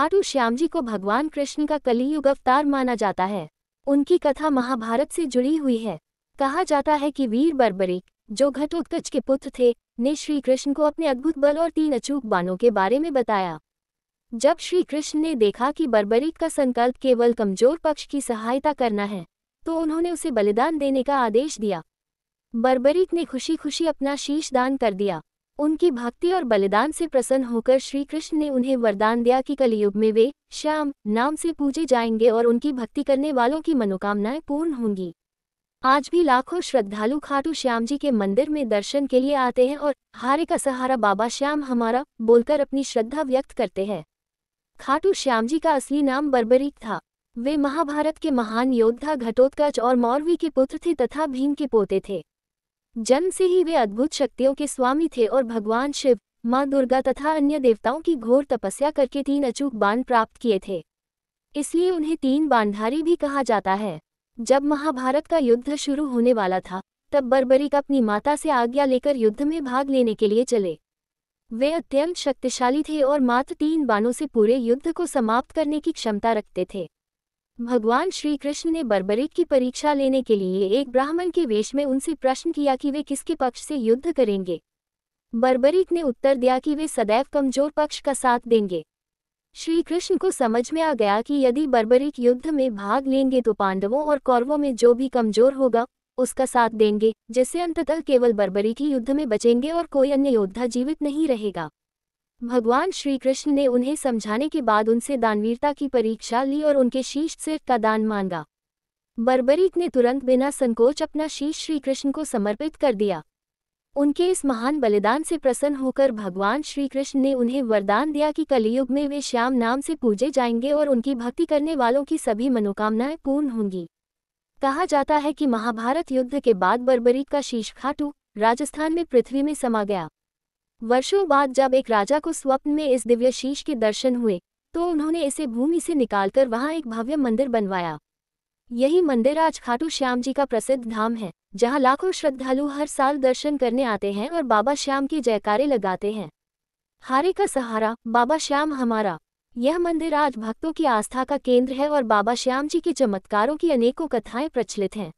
खाटू श्याम जी को भगवान कृष्ण का कलियुग अवतार माना जाता है। उनकी कथा महाभारत से जुड़ी हुई है। कहा जाता है कि वीर बर्बरीक, जो घटोत्कच के पुत्र थे, ने श्री कृष्ण को अपने अद्भुत बल और 3 अचूक बाणों के बारे में बताया। जब श्री कृष्ण ने देखा कि बर्बरीक का संकल्प केवल कमजोर पक्ष की सहायता करना है, तो उन्होंने उसे बलिदान देने का आदेश दिया। बर्बरीक ने खुशी खुशी अपना शीश दान कर दिया। उनकी भक्ति और बलिदान से प्रसन्न होकर श्री कृष्ण ने उन्हें वरदान दिया कि कलयुग में वे श्याम नाम से पूजे जाएंगे और उनकी भक्ति करने वालों की मनोकामनाएं पूर्ण होंगी। आज भी लाखों श्रद्धालु खाटू श्याम जी के मंदिर में दर्शन के लिए आते हैं और हारे का सहारा बाबा श्याम हमारा बोलकर अपनी श्रद्धा व्यक्त करते हैं। खाटू श्याम जी का असली नाम बर्बरीक था। वे महाभारत के महान योद्धा घटोत्कच और मौरवी के पुत्र थे तथा भीम के पोते थे। जन्म से ही वे अद्भुत शक्तियों के स्वामी थे और भगवान शिव, माँ दुर्गा तथा अन्य देवताओं की घोर तपस्या करके 3 अचूक बाण प्राप्त किए थे। इसलिए उन्हें 3 बाणधारी भी कहा जाता है। जब महाभारत का युद्ध शुरू होने वाला था, तब बर्बरीक अपनी माता से आज्ञा लेकर युद्ध में भाग लेने के लिए चले। वे अत्यंत शक्तिशाली थे और मात्र 3 बाणों से पूरे युद्ध को समाप्त करने की क्षमता रखते थे। भगवान श्री कृष्ण ने बर्बरीक की परीक्षा लेने के लिए एक ब्राह्मण के वेश में उनसे प्रश्न किया कि वे किसके पक्ष से युद्ध करेंगे। बर्बरीक ने उत्तर दिया कि वे सदैव कमजोर पक्ष का साथ देंगे। श्री कृष्ण को समझ में आ गया कि यदि बर्बरीक युद्ध में भाग लेंगे तो पांडवों और कौरवों में जो भी कमजोर होगा उसका साथ देंगे, जिससे अंततः केवल बर्बरीक ही युद्ध में बचेंगे और कोई अन्य योद्धा जीवित नहीं रहेगा। भगवान श्री कृष्ण ने उन्हें समझाने के बाद उनसे दानवीरता की परीक्षा ली और उनके शीश सिर का दान मांगा। बर्बरीक ने तुरंत बिना संकोच अपना शीश श्री कृष्ण को समर्पित कर दिया। उनके इस महान बलिदान से प्रसन्न होकर भगवान श्री कृष्ण ने उन्हें वरदान दिया कि कलयुग में वे श्याम नाम से पूजे जाएंगे और उनकी भक्ति करने वालों की सभी मनोकामनाएं पूर्ण होंगी। कहा जाता है कि महाभारत युद्ध के बाद बर्बरीक का शीश खाटू, राजस्थान में पृथ्वी में समा गया। वर्षों बाद जब एक राजा को स्वप्न में इस दिव्य शीश के दर्शन हुए, तो उन्होंने इसे भूमि से निकालकर वहां एक भव्य मंदिर बनवाया। यही मंदिर आज खाटू श्याम जी का प्रसिद्ध धाम है, जहां लाखों श्रद्धालु हर साल दर्शन करने आते हैं और बाबा श्याम के जयकारे लगाते हैं। हारे का सहारा, बाबा श्याम हमारा। यह मंदिर आज भक्तों की आस्था का केंद्र है और बाबा श्याम जी के चमत्कारों की अनेकों कथाएं प्रचलित हैं।